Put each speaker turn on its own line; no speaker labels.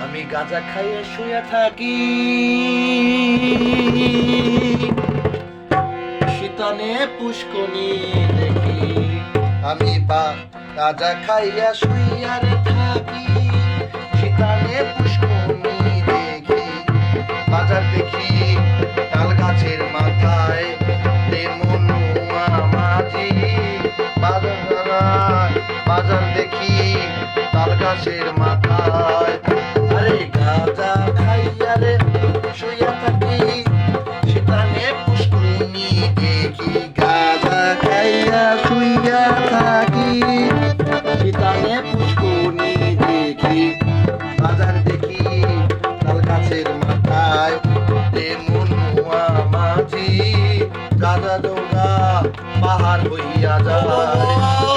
আমি গাঁজা খাইয়ে শুয়ে থাকি, শীতানে পুষ্কনি দেখি। আমি গাঁজা খাইয়া শুইয়া থাকি, শীতানে পুষ্কনি দেখি। বাজার দেখি তাল গাছের মাথায়, রে মনুয়া মাঝি। বাজার দেখি তাল গাছের মাথায়। আরে গাঁজা খাইয়া রে শুইয়া থাকি, শীতানে পুষ্কনি দেখি। গাঁজা খাইয়া শুইয়া থাকি, শীতানে পুষ্কনি দেখি। বাজার দেখি তাল গাছের মাথায়, রে মনুয়া মাঝি। গাঁজা দৌড়া পাহাড় হইয়া যায়।